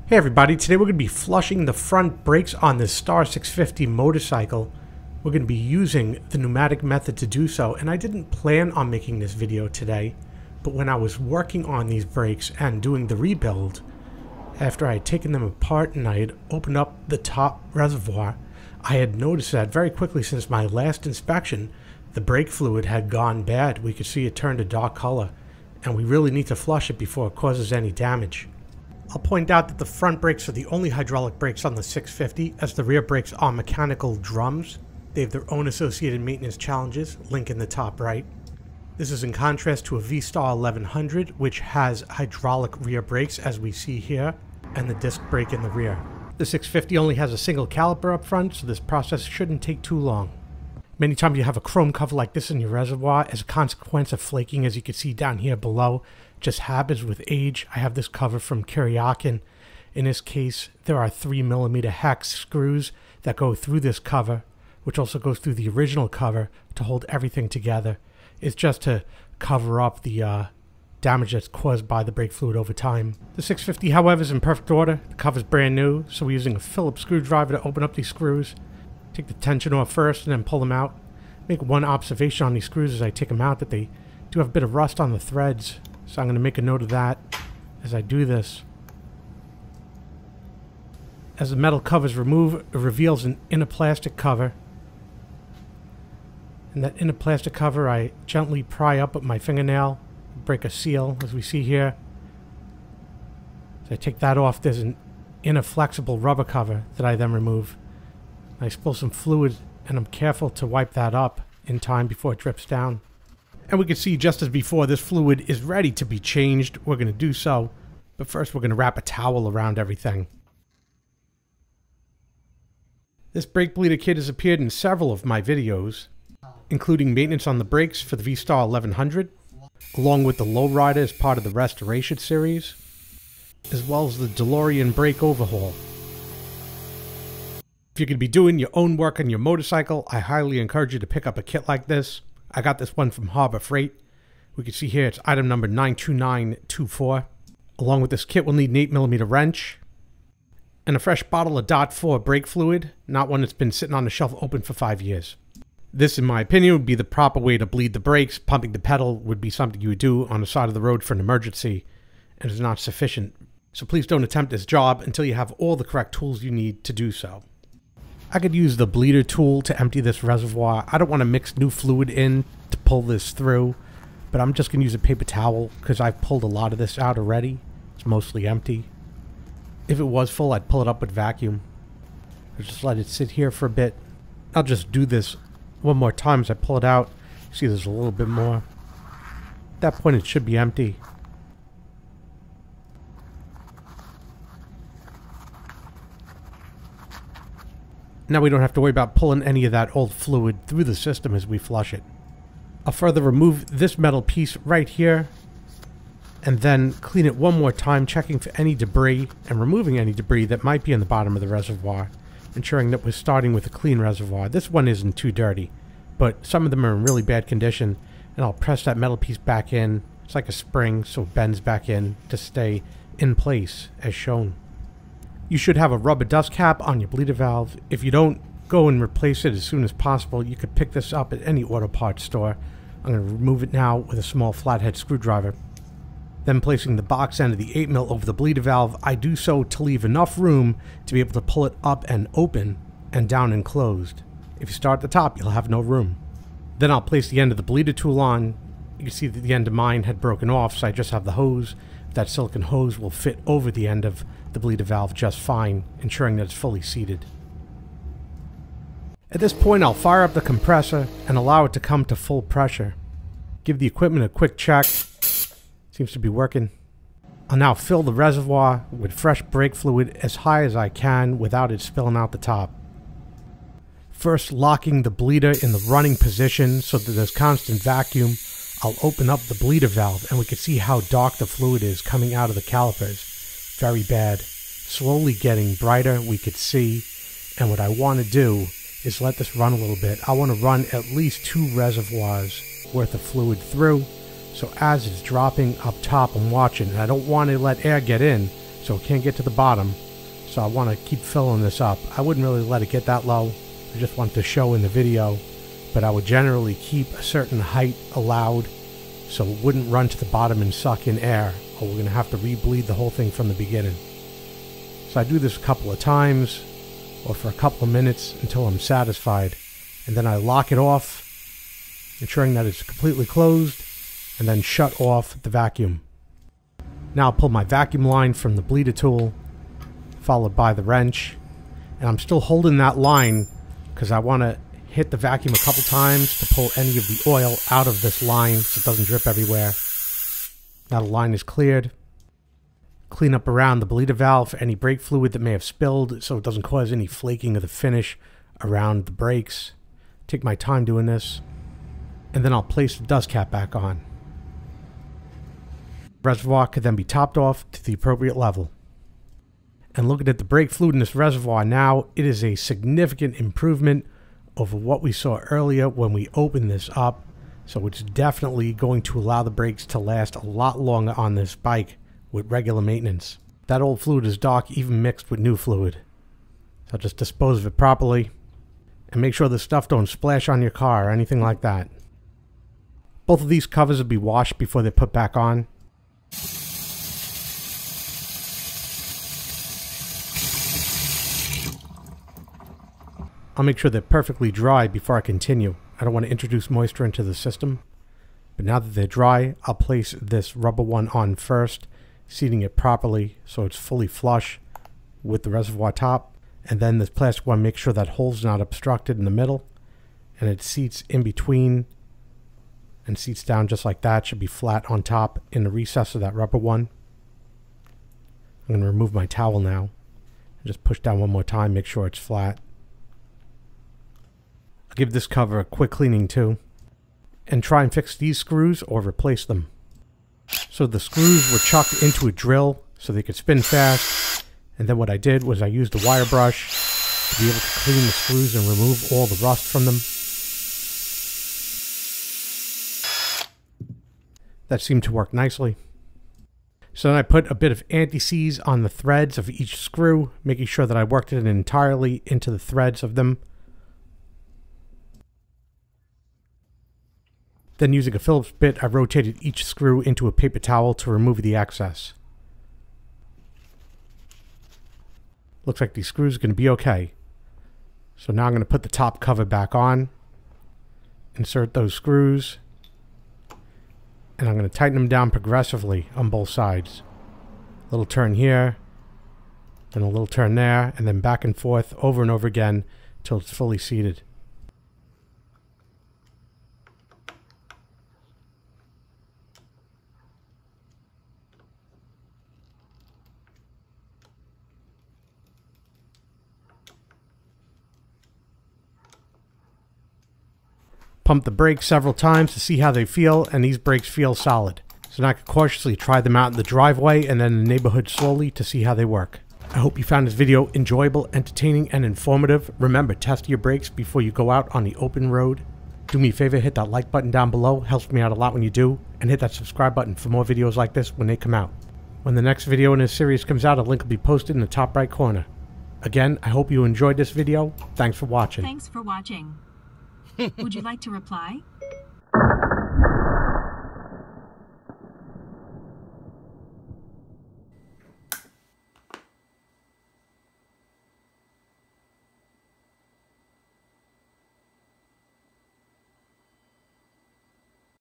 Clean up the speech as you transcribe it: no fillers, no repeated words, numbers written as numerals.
Hey everybody, today we're going to be flushing the front brakes on this Star 650 motorcycle. We're going to be using the pneumatic method to do so, and I didn't plan on making this video today, but when I was working on these brakes and doing the rebuild, after I had taken them apart and I had opened up the top reservoir, I had noticed that very quickly since my last inspection, the brake fluid had gone bad. We could see it turned a dark color, and we really need to flush it before it causes any damage. I'll point out that the front brakes are the only hydraulic brakes on the 650, as the rear brakes are mechanical drums. They have their own associated maintenance challenges, link in the top right. This is in contrast to a V-Star 1100, which has hydraulic rear brakes, as we see here, and the disc brake in the rear. The 650 only has a single caliper up front, so this process shouldn't take too long. Many times you have a chrome cover like this in your reservoir as a consequence of flaking, as you can see down here below. Just happens with age. I have this cover from Kiriakin. In this case, there are 3mm hex screws that go through this cover, which also goes through the original cover to hold everything together. It's just to cover up the damage that's caused by the brake fluid over time. The 650, however, is in perfect order. The cover's brand new, so we're using a Phillips screwdriver to open up these screws. Take the tension off first and then pull them out. Make one observation on these screws as I take them out, that they do have a bit of rust on the threads. So I'm going to make a note of that as I do this. As the metal cover is removed, it reveals an inner plastic cover. And that inner plastic cover I gently pry up with my fingernail, break a seal, as we see here. As I take that off, there's an inner flexible rubber cover that I then remove. I spill some fluid, and I'm careful to wipe that up in time before it drips down. And we can see, just as before, this fluid is ready to be changed. We're going to do so, but first we're going to wrap a towel around everything. This brake bleeder kit has appeared in several of my videos, including maintenance on the brakes for the V-Star 1100, along with the lowrider as part of the restoration series, as well as the DeLorean brake overhaul. If you're going to be doing your own work on your motorcycle, I highly encourage you to pick up a kit like this. I got this one from Harbor Freight. We can see here it's item number 92924. Along with this kit, we'll need an 8mm wrench and a fresh bottle of .4 brake fluid, not one that's been sitting on the shelf open for 5 years. This, in my opinion, would be the proper way to bleed the brakes. Pumping the pedal would be something you would do on the side of the road for an emergency, and is not sufficient. So please don't attempt this job until you have all the correct tools you need to do so. I could use the bleeder tool to empty this reservoir. I don't want to mix new fluid in to pull this through, but I'm just going to use a paper towel because I've pulled a lot of this out already. It's mostly empty. If it was full, I'd pull it up with vacuum. I'll just let it sit here for a bit. I'll just do this one more time as I pull it out. See, there's a little bit more. At that point, it should be empty. Now we don't have to worry about pulling any of that old fluid through the system as we flush it. I'll further remove this metal piece right here, and then clean it one more time, checking for any debris and removing any debris that might be in the bottom of the reservoir, ensuring that we're starting with a clean reservoir. This one isn't too dirty, but some of them are in really bad condition, and I'll press that metal piece back in. It's like a spring, so it bends back in to stay in place as shown. You should have a rubber dust cap on your bleeder valve. If you don't, go and replace it as soon as possible. You could pick this up at any auto parts store. I'm going to remove it now with a small flathead screwdriver. Then placing the box end of the 8mm over the bleeder valve, I do so to leave enough room to be able to pull it up and open and down and closed. If you start at the top, you'll have no room. Then I'll place the end of the bleeder tool on. You can see that the end of mine had broken off, so I just have the hose. That silicone hose will fit over the end of the bleeder valve just fine, ensuring that it's fully seated. At this point, I'll fire up the compressor and allow it to come to full pressure. Give the equipment a quick check. Seems to be working. I'll now fill the reservoir with fresh brake fluid as high as I can without it spilling out the top. First, locking the bleeder in the running position so that there's constant vacuum, I'll open up the bleeder valve, and we can see how dark the fluid is coming out of the calipers. Very bad. Slowly getting brighter, we could see. And what I want to do is let this run a little bit. I want to run at least 2 reservoirs worth of fluid through. So as it's dropping up top, I'm watching. And I don't want to let air get in, so it can't get to the bottom. So I want to keep filling this up. I wouldn't really let it get that low. I just want to show in the video, but I would generally keep a certain height allowed so it wouldn't run to the bottom and suck in air, or we're going to have to re-bleed the whole thing from the beginning. So I do this a couple of times, or for a couple of minutes until I'm satisfied, and then I lock it off, ensuring that it's completely closed, and then shut off the vacuum. Now I'll pull my vacuum line from the bleeder tool, followed by the wrench, and I'm still holding that line because I want to hit the vacuum a couple times to pull any of the oil out of this line so it doesn't drip everywhere. Now the line is cleared. Clean up around the bleeder valve for any brake fluid that may have spilled so it doesn't cause any flaking of the finish around the brakes. Take my time doing this, and then I'll place the dust cap back on. The reservoir could then be topped off to the appropriate level. And looking at the brake fluid in this reservoir now, it is a significant improvement over what we saw earlier when we opened this up. So it's definitely going to allow the brakes to last a lot longer on this bike with regular maintenance. That old fluid is dark, even mixed with new fluid. So just dispose of it properly and make sure the stuff don't splash on your car or anything like that. Both of these covers will be washed before they're put back on. I'll make sure they're perfectly dry before I continue. I don't want to introduce moisture into the system. But now that they're dry, I'll place this rubber one on first, seating it properly so it's fully flush with the reservoir top. And then this plastic one, make sure that hole's not obstructed in the middle. And it seats in between and seats down just like that. Should be flat on top in the recess of that rubber one. I'm going to remove my towel now. Just push down one more time, make sure it's flat. Give this cover a quick cleaning too, and try and fix these screws or replace them. So the screws were chucked into a drill so they could spin fast, and then what I did was I used a wire brush to be able to clean the screws and remove all the rust from them. That seemed to work nicely. So then I put a bit of anti-seize on the threads of each screw, making sure that I worked it entirely into the threads of them. Then using a Phillips bit, I rotated each screw into a paper towel to remove the excess. Looks like these screws are going to be okay. So now I'm going to put the top cover back on, insert those screws, and I'm going to tighten them down progressively on both sides. A little turn here, then a little turn there, and then back and forth over and over again until it's fully seated. Pump the brakes several times to see how they feel, and these brakes feel solid. So now I can cautiously try them out in the driveway and then in the neighborhood slowly to see how they work. I hope you found this video enjoyable, entertaining, and informative. Remember, test your brakes before you go out on the open road. Do me a favor, hit that like button down below, helps me out a lot when you do, and hit that subscribe button for more videos like this when they come out. When the next video in this series comes out, a link will be posted in the top right corner. Again, I hope you enjoyed this video. Thanks for watching. Thanks for watching. Would you like to reply?